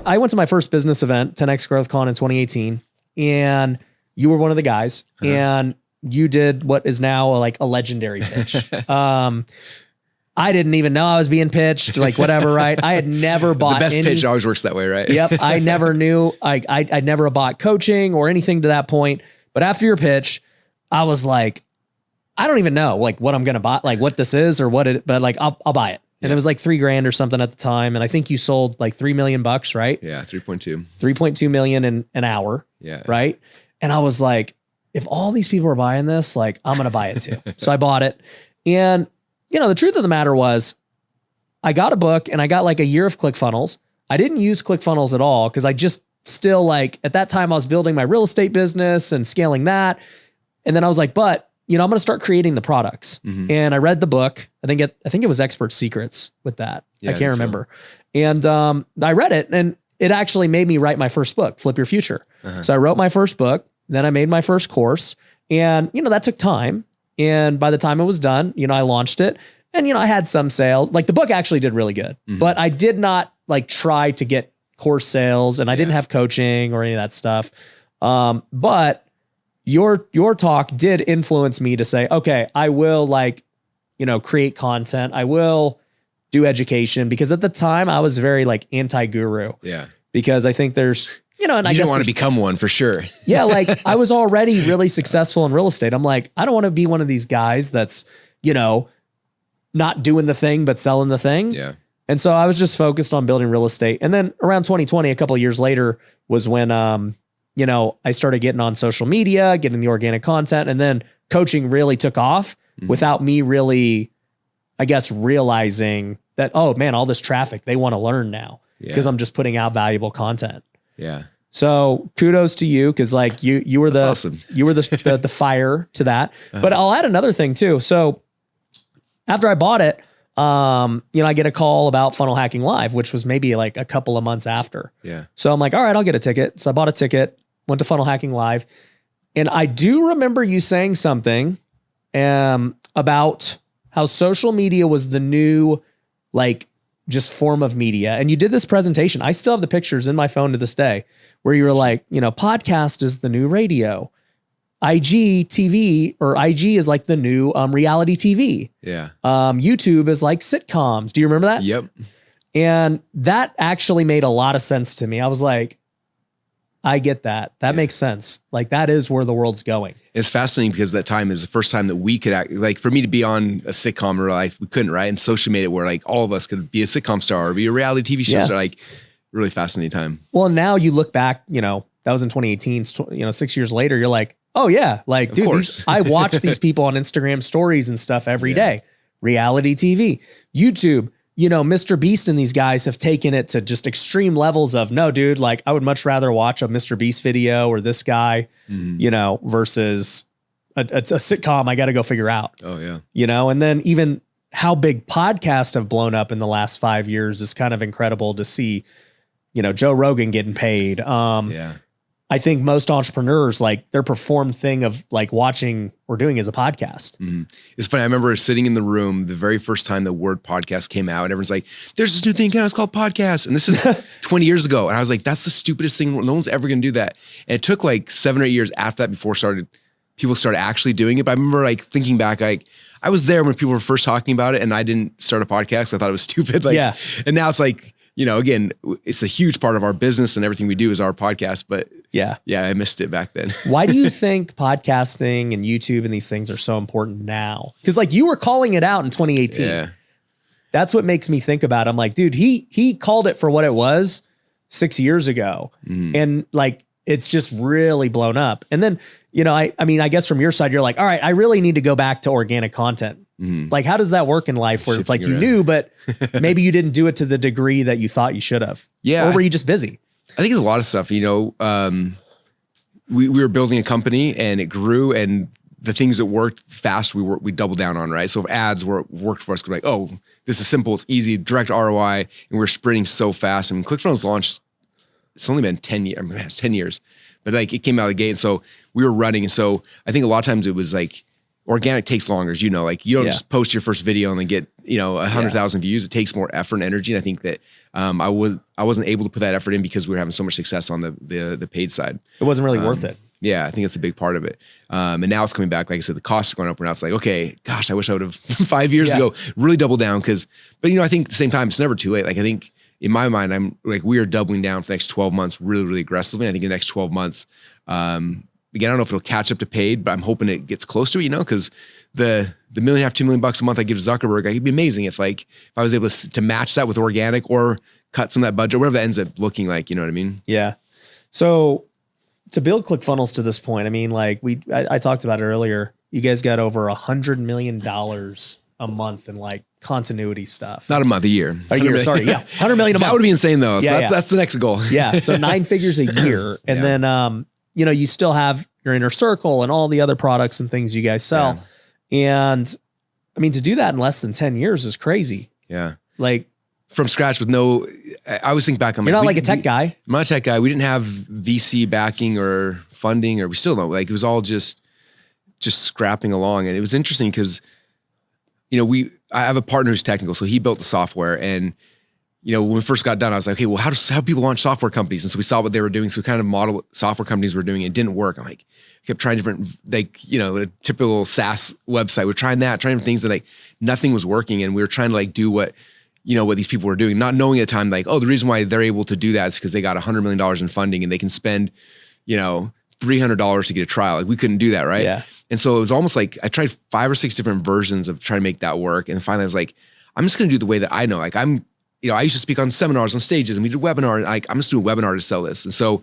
I went to my first business event, 10X GrowthCon in 2018, and you were one of the guys, and you did what is now like a legendary pitch. I didn't even know I was being pitched, like whatever, right? I had never bought the best pitch always works that way, right? Yep. I never knew. I never bought coaching or anything to that point. But after your pitch, I was like, I don't even know like what I'm going to buy, like what this is or what it, but like, I'll buy it. And it was like $3,000 or something at the time. And I think you sold like $3 million, right? Yeah. 3.2 million in an hour. Yeah. Right. And I was like, if all these people are buying this, like I'm going to buy it too. So I bought it. And you know, the truth of the matter was I got a book and I got like a year of ClickFunnels. I didn't use ClickFunnels at all because I just still like at that time I was building my real estate business and scaling that. And then I was like, but you know, I'm going to start creating the products. And I read the book. I think it was Expert Secrets with that. I can't remember. So. And I read it and it actually made me write my first book, Flip Your Future. So I wrote my first book, then I made my first course and you know, that took time. And by the time it was done, you know, I launched it and, you know, I had some sales, like the book actually did really good, but I did not like try to get course sales and I didn't have coaching or any of that stuff. But your talk did influence me to say, okay, I will like, you know, create content. I will do education because at the time I was very like anti-guru. Yeah. Because I think there's, you know, and I guess you don't want to become one for sure. Yeah. Like I was already really successful in real estate. I'm like, I don't want to be one of these guys that's, you know, not doing the thing, but selling the thing. Yeah. And so I was just focused on building real estate. And then around 2020, a couple of years later was when, you know, I started getting on social media, getting the organic content, and then coaching really took off without me really, I guess, realizing that, oh man, all this traffic, they want to learn now because I'm just putting out valuable content. Yeah. So kudos to you. Cause like you were awesome. You were the fire to that, but I'll add another thing too. So after I bought it, you know, I get a call about Funnel Hacking Live, which was maybe like a couple of months after. Yeah. So I'm like, all right, I'll get a ticket. So I bought a ticket, went to Funnel Hacking Live. And I do remember you saying something, about how social media was the new, like, just form of media. And you did this presentation. I still have the pictures in my phone to this day where you were like, you know, podcast is the new radio. IG TV or IG is like the new reality TV. Yeah. YouTube is like sitcoms. Do you remember that? Yep. And that actually made a lot of sense to me. I was like, I get that. That makes sense. Like that is where the world's going. It's fascinating because that time is the first time that we could act, like for me to be on a sitcom or like we couldn't, right? And social made it where like all of us could be a sitcom star or be a reality TV show. So like really fascinating time. Well, now you look back, you know, that was in 2018, you know, 6 years later, you're like, oh yeah. Like, dude, I watch these people on Instagram stories and stuff every day. Reality TV, YouTube, you know, Mr. Beast and these guys have taken it to just extreme levels of no, dude, like I would much rather watch a Mr. Beast video or this guy, you know, versus a sitcom I got to go figure out. Oh yeah. You know, and then even how big podcasts have blown up in the last 5 years is kind of incredible to see, you know, Joe Rogan getting paid. I think most entrepreneurs, like their performed thing of like watching or doing is a podcast. It's funny. I remember sitting in the room the very first time the word podcast came out and everyone's like, there's this new thing it's called podcast. And this is 20 years ago. And I was like, that's the stupidest thing. No one's ever going to do that. And it took like 7 or 8 years after that before people started actually doing it. But I remember like thinking back, like I was there when people were first talking about it and I didn't start a podcast. I thought it was stupid. Like, and now it's like, you know, again, it's a huge part of our business and everything we do is our podcast, but yeah, I missed it back then. Why do you think podcasting and YouTube and these things are so important now? Because like you were calling it out in 2018. Yeah. That's what makes me think about it. I'm like, dude, he called it for what it was 6 years ago. And like, it's just really blown up. And then, you know, I mean, I guess from your side, you're like, all right, I really need to go back to organic content. Like, how does that work in life where it's like you knew, but maybe you didn't do it to the degree that you thought you should have? Yeah. Or were you just busy? I think it's a lot of stuff, you know, we were building a company and it grew and the things that worked fast, we doubled down on, right? So if ads worked for us, we're like, oh, this is simple. It's easy, direct ROI. And we're sprinting so fast. I mean, ClickFunnels launched, it's only been 10 years. I mean, it's 10 years, but like it came out of the gate. And so we were running. And so I think a lot of times it was like, organic takes longer, as you know, like you don't just post your first video and then get, you know, 100,000 views. It takes more effort and energy. And I think that I wasn't able to put that effort in because we were having so much success on the paid side. It wasn't really worth it. Yeah, I think that's a big part of it. And now it's coming back. Like I said, the costs are going up. And now it's like, okay, gosh, I wish I would have 5 years ago really doubled down. But I think at the same time, it's never too late. Like I think in my mind, I'm like, we are doubling down for the next 12 months really, really aggressively. I think in the next 12 months, again, I don't know if it'll catch up to paid, but I'm hoping it gets close to it, because the $1.5 million, $2 million a month I give to Zuckerberg, it'd be amazing if I was able to match that with organic or cut some of that budget, whatever that ends up looking like, you know what I mean? Yeah. So to build ClickFunnels to this point, I mean, like I talked about it earlier, you guys got over $100 million a month in like continuity stuff. Not a month, a year. A year, sorry. Yeah. 100 million a month. That would be insane though. So that's the next goal. Yeah. So 9 figures a year. And then, you still have your inner circle and all the other products and things you guys sell. Yeah. And I mean, to do that in less than 10 years is crazy. Yeah. Like from scratch with I always think back. You're not like a tech guy. I'm not a tech guy. We didn't have VC backing or funding, or we still don't. Like it was all just scrapping along. And it was interesting because, I have a partner who's technical. So he built the software, and, when we first got done, I was like, okay, well, how do people launch software companies? And so we saw what they were doing. So we kind of modeled what software companies were doing. It didn't work. I'm like, kept trying different, a typical SaaS website. We're trying different things that nothing was working. And we were trying to do what these people were doing, not knowing at the time, the reason why they're able to do that is because they got $100 million in funding and they can spend, $300 to get a trial. Like we couldn't do that. Right. Yeah. And so it was almost like I tried 5 or 6 different versions of trying to make that work. And finally I was like, I'm just going to do the way that I know. Like I used to speak on seminars, on stages, and we did webinar, and I'm just doing a webinar to sell this. And so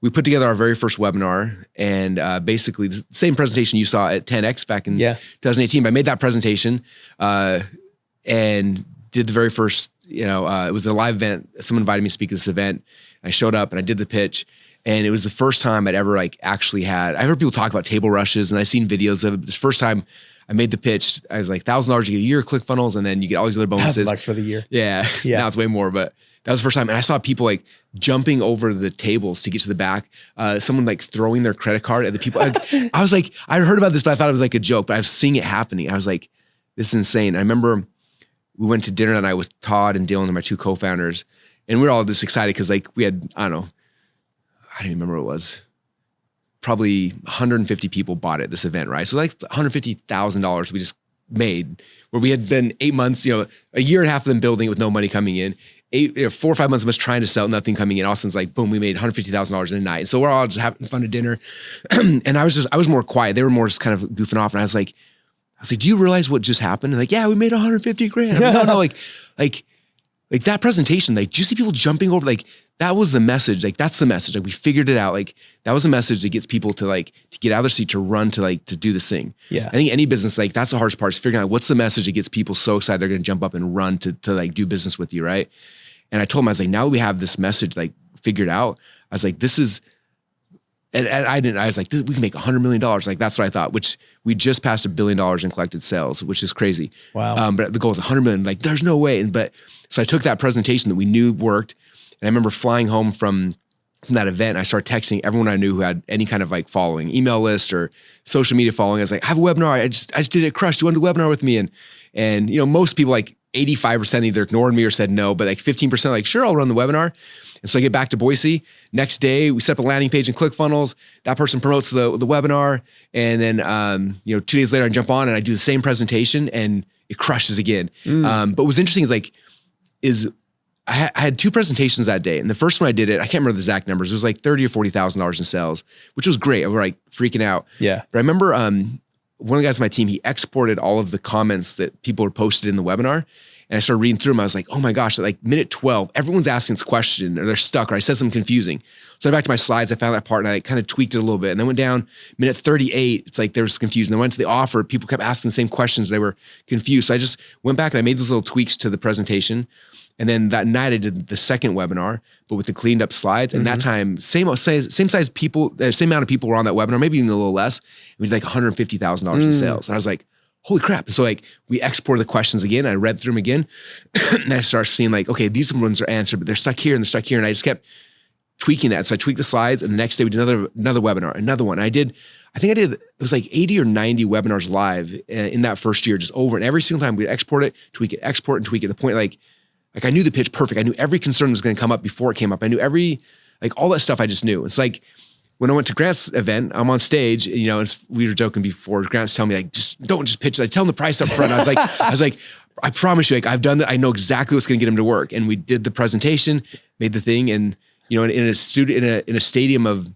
we put together our very first webinar, and basically the same presentation you saw at 10X back in 2018. I made that presentation and did the very first, it was a live event. Someone invited me to speak at this event. I showed up and I did the pitch. And it was the first time I'd ever actually I heard people talk about table rushes, and I've seen videos of it. This first time I made the pitch, I was like, $1,000 you get a year of ClickFunnels, and then you get all these other bonuses. $1,000 for the year. Yeah. Now it's way more, but that was the first time. And I saw people jumping over the tables to get to the back. Someone throwing their credit card at the people. I was like, I heard about this, but I thought it was a joke, but I was seeing it happening. I was like, this is insane. I remember we went to dinner that night with Todd and Dylan and my 2 co-founders, and we were all just excited because we had, I don't even remember what it was. Probably 150 people bought it, this event, right? So $150,000 we just made, where we had been 8 months, a year and a half of them building it with no money coming in. 4 or 5 months of us trying to sell, nothing coming in. All of a sudden, boom, we made $150,000 in a night. And so we're all just having fun at dinner. And I was more quiet. They were more just kind of goofing off. And I was like, do you realize what just happened? And yeah, we made 150 grand. I'm like, no, like that presentation, do you see people jumping over? That was the message. That's the message. We figured it out. That was the message that gets people to get out of their seat, to run, to do this thing. Yeah. I think any business, that's the hardest part, is figuring out what's the message that gets people so excited they're going to jump up and run to do business with you. Right. And I told them, I was like, now that we have this message, figured out, I was like, this is, and I was like, we can make $100 million. That's what I thought, which we just passed $1 billion in collected sales, which is crazy. Wow. But the goal is $100 million. There's no way. So I took that presentation that we knew worked. And I remember flying home from that event. I started texting everyone I knew who had any kind of following, email list or social media following. I was like, I have a webinar. I just did it. Crushed. Do you want to do a webinar with me? And most people, 85% either ignored me or said no, but 15% sure, I'll run the webinar. And so I get back to Boise. Next day, we set up a landing page in ClickFunnels. That person promotes the webinar. And then, 2 days later, I jump on and I do the same presentation, and it crushes again. But what was interesting is I had 2 presentations that day. And the first one I did I can't remember the exact numbers. It was $30,000 or $40,000 in sales, which was great. I was freaking out. Yeah. But I remember one of the guys on my team, he exported all of the comments that people had posted in the webinar. And I started reading through them. I was like, oh my gosh, at minute 12, everyone's asking this question, or they're stuck, or I said something confusing. So I went back to my slides, I found that part, and I kind of tweaked it a little bit. And then went down minute 38, it's there was confusion. Then I went to the offer, people kept asking the same questions, they were confused. So I just went back and I made those little tweaks to the presentation. And then that night I did the second webinar, but with the cleaned up slides. And that time, same size people, same amount of people were on that webinar, maybe even a little less. And we did $150,000 in sales. And I was like, holy crap. So we exported the questions again. I read through them again. And I started seeing okay, these ones are answered, but they're stuck here and they're stuck here. And I just kept tweaking that. So I tweaked the slides, and the next day we did another webinar, another one. I think I did, it was 80 or 90 webinars live in that first year, just over. And every single time we'd export it, tweak it, export and tweak it. The point, Like I knew the pitch perfect. I knew every concern was going to come up before it came up. I knew all that stuff I just knew. It's like when I went to Grant's event, I'm on stage, and, we were joking before, Grant's telling me like, don't just pitch it. I tell him the price up front. I was like, I promise you, like I've done that. I know exactly what's going to get him to work. And we did the presentation, made the thing. And, in a stadium of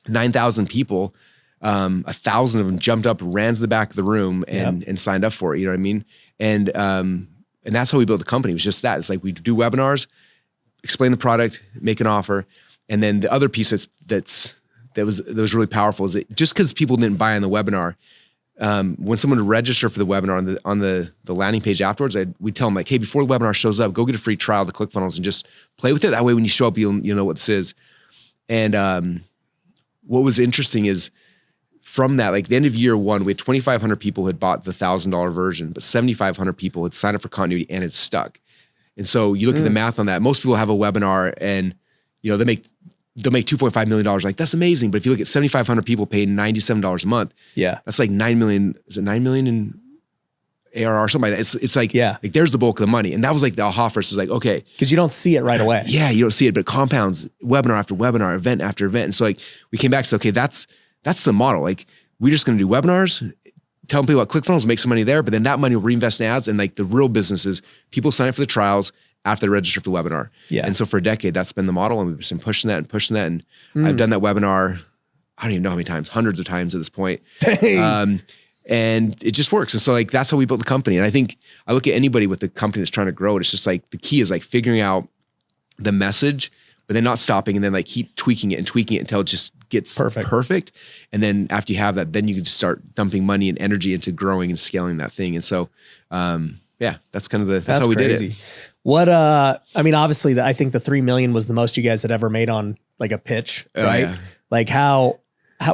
9,000 people, 1,000 of them jumped up, ran to the back of the room and signed up for it. You know what I mean? And that's how we built the company. It was just that. It's like we do webinars, explain the product, make an offer. And then the other piece that was really powerful is that just because people didn't buy on the webinar, when someone would register for the webinar on the landing page afterwards, we'd tell them like, hey, before the webinar shows up, go get a free trial of the ClickFunnels and just play with it. That way, when you show up, you'll know what this is. And what was interesting is from that, like the end of year one, we had 2,500 people had bought the $1,000 version, but 7,500 people had signed up for continuity and it's stuck. And so you look at the math on that. Most people have a webinar and they'll make $2.5 million. Like that's amazing. But if you look at 7,500 people paying $97 a month, that's like 9 million. Is it 9 million in ARR or something like that? It's like, like there's the bulk of the money. And that was like the aha for us, is like, okay. Because you don't see it right away. Yeah, you don't see it, but compounds webinar after webinar, event after event. And so like we came back and said, okay, that's the model. Like we're just going to do webinars, telling people about ClickFunnels, make some money there, but then that money will reinvest in ads. And like the real business is people sign up for the trials after they register for the webinar. Yeah. And so for a decade, that's been the model. And we've just been pushing that. And I've done that webinar, I don't even know how many times, hundreds of times at this point. And it just works. And so like, that's how we built the company. And I think I look at anybody with a company that's trying to grow it. It's just like, the key is like figuring out the message, but then not stopping and then like keep tweaking it until it just gets perfect. And then after you have that, then you can just start dumping money and energy into growing and scaling that thing. And so, that's kind of that's how we did it. What, I mean, obviously I think the 3 million was the most you guys had ever made on like a pitch, right? Yeah. Like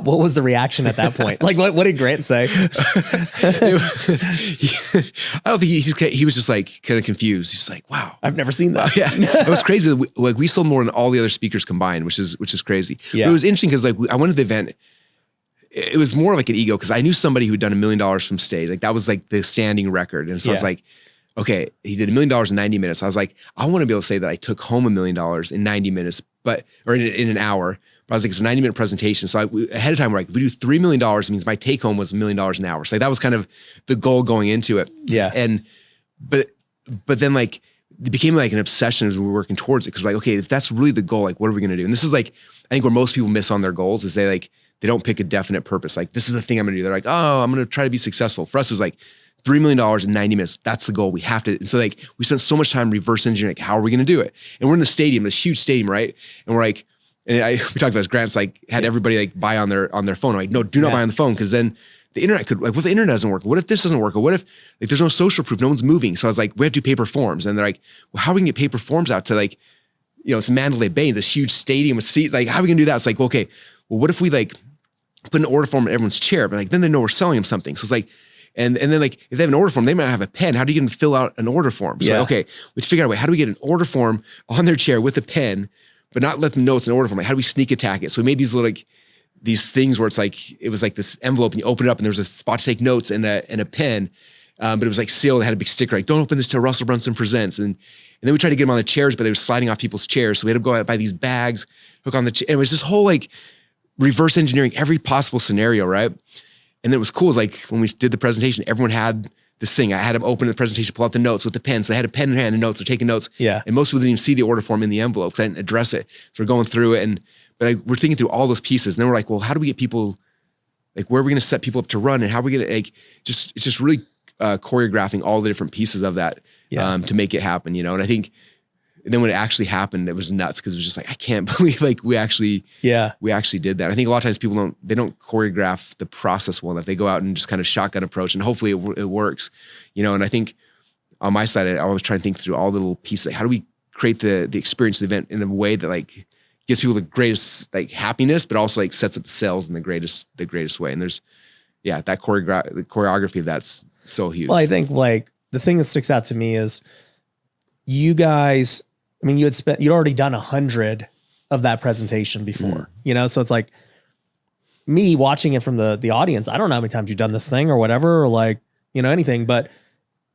what was the reaction at that point? Like what did Grant say? I don't think he was just like kind of confused. He's like, wow, I've never seen that. It was crazy. We sold more than all the other speakers combined, which is crazy. Yeah. But it was interesting because like I went to the event. It was more like an ego because I knew somebody who'd done $1 million from stage. Like that was like the standing record. And so I was like, okay, he did $1 million in 90 minutes. I was like, I want to be able to say that I took home $1 million in 90 minutes, or in an hour. But I was like, it's a 90-minute presentation. So ahead of time, we're like, if we do $3 million, it means my take home was $1 million an hour. So like, that was kind of the goal going into it. Yeah. But then like, it became like an obsession as we were working towards it. Cause like, okay, if that's really the goal, like, what are we going to do? And this is like, I think where most people miss on their goals is they don't pick a definite purpose. Like, this is the thing I'm going to do. They're like, oh, I'm going to try to be successful. For us, it was like $3 million in 90 minutes. That's the goal. We have to. And so like, we spent so much time reverse engineering, like, how are we going to do it? And we're in the stadium, this huge stadium, right? And we're like, we talked about this, Grant's like, had everybody like buy on their phone. I'm like, no, do not buy on the phone. Cause then the internet could, like, what if the internet doesn't work? What if this doesn't work? Or what if like, there's no social proof, no one's moving. So I was like, we have to do paper forms. And they're like, well, how are we gonna get paper forms out to like, it's Mandalay Bay, this huge stadium with seats. Like, how are we gonna do that? It's like, well, okay, well, what if we like put an order form in everyone's chair? But like, then they know we're selling them something. So it's like, and then like, if they have an order form, they might have a pen. How do you get them to fill out an order form? So like, okay, we have to figure out a way. How do we get an order form on their chair with a pen, but not let them know it's an order form? Like, how do we sneak attack it? So we made these little, like, these things where it's like, it was like this envelope and you open it up and there was a spot to take notes and a pen. But it was like sealed. It had a big sticker, like, don't open this till Russell Brunson presents. And then we tried to get them on the chairs, but they were sliding off people's chairs. So we had to go out, buy these bags, hook on the chair. And it was this whole like reverse engineering every possible scenario, right? And it was cool. Is like when we did the presentation, everyone had this thing. I had them open the presentation, pull out the notes with the pen. So I had a pen in hand and notes, they're taking notes. Yeah. And most people didn't even see the order form in the envelope because I didn't address it. So we're going through it. But like, we're thinking through all those pieces. And then we're like, well, how do we get people, like, where are we going to set people up to run? And how are we going to like, it's just really choreographing all the different pieces of that to make it happen, And I think, and then when it actually happened, it was nuts because it was just like, I can't believe like we actually did that. I think a lot of times people don't choreograph the process well enough. They go out and just kind of shotgun approach and hopefully it works, And I think on my side, I always try and think through all the little pieces. Like, how do we create the experience of the event in a way that like gives people the greatest like happiness, but also like sets up the sales in the greatest way. And there's, that choreography, that's so huge. Well, I think like the thing that sticks out to me is you guys, I mean, you'd already done 100 of that presentation before, So it's like me watching it from the audience. I don't know how many times you've done this thing or whatever, or like, anything, but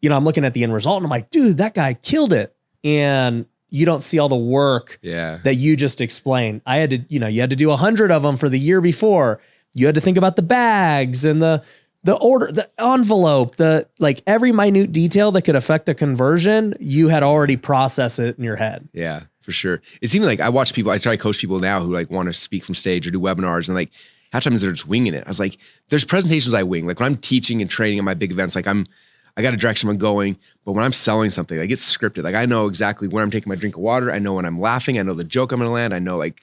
I'm looking at the end result and I'm like, dude, that guy killed it. and you don't see all the work that you just explained. I had to, you had to do 100 of them for the year before. You had to think about the bags and the order, the envelope, like every minute detail that could affect a conversion. You had already processed it in your head. Yeah, for sure. It's even like I watch people, I try to coach people now who like want to speak from stage or do webinars, and like half times they're just winging it. I was like, there's presentations I wing. Like when I'm teaching and training at my big events, like I got a direction I'm going, but when I'm selling something, like it's scripted. Like I know exactly where I'm taking my drink of water. I know when I'm laughing. I know the joke I'm going to land. I know like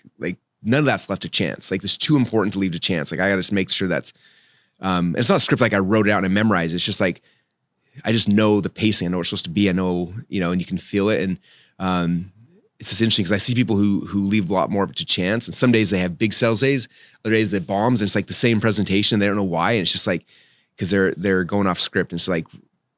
none of that's left to chance. Like it's too important to leave to chance. Like I got to just make sure that's, it's not script like I wrote it out and I memorized it. It's just like, I just know the pacing. I know where it's supposed to be. I know, and you can feel it. And it's just interesting because I see people who leave a lot more to chance. And some days they have big sales days, other days they bombs, and it's like the same presentation. They don't know why. And it's just like, because they're going off script. And it's like,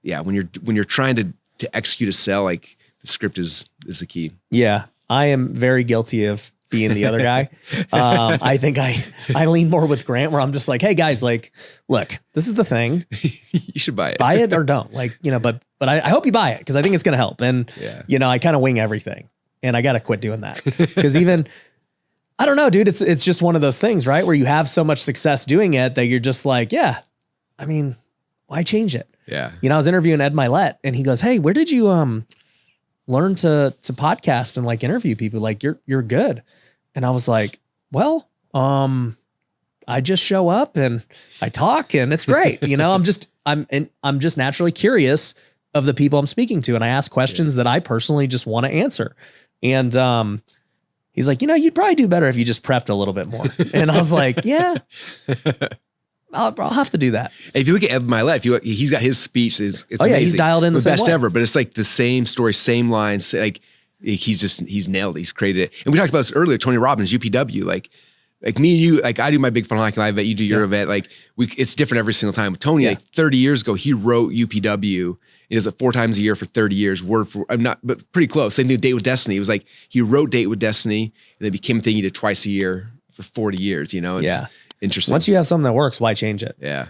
yeah, when you're trying to execute a sell, like the script is the key. Yeah, I am very guilty of being the other guy. I think I lean more with Grant, where I'm just like, hey guys, like, look, this is the thing. You should buy it. Buy it or don't. Like, but I hope you buy it because I think it's going to help. And I kind of wing everything, and I got to quit doing that because even I don't know, dude. It's just one of those things, right? Where you have so much success doing it that you're just like, yeah, I mean, why change it? Yeah. I was interviewing Ed Milet, and he goes, hey, where did you learn to podcast and like interview people? Like you're good. And I was like, well, I just show up and I talk and it's great. I'm just naturally curious of the people I'm speaking to. And I ask questions that I personally just want to answer. And he's like, you'd probably do better if you just prepped a little bit more. And I was like, yeah. I'll have to do that. If you look at Ed Milet, he's got his speech. It's amazing. He's dialed in the same best way. ever. But it's like the same story, same lines. Like he's nailed it. He's created it. And we talked about this earlier. Tony Robbins, UPW. Like me and you. Like I do my big Funnel Hacking Live event. You do your event. Like it's different every single time. Tony, like 30 years ago, he wrote UPW. He does it 4 times a year for 30 years. But pretty close. Same thing with Date with Destiny. It was like he wrote Date with Destiny, and then became a thing he did twice a year for 40 years. It's interesting. Once you have something that works, why change it? Yeah.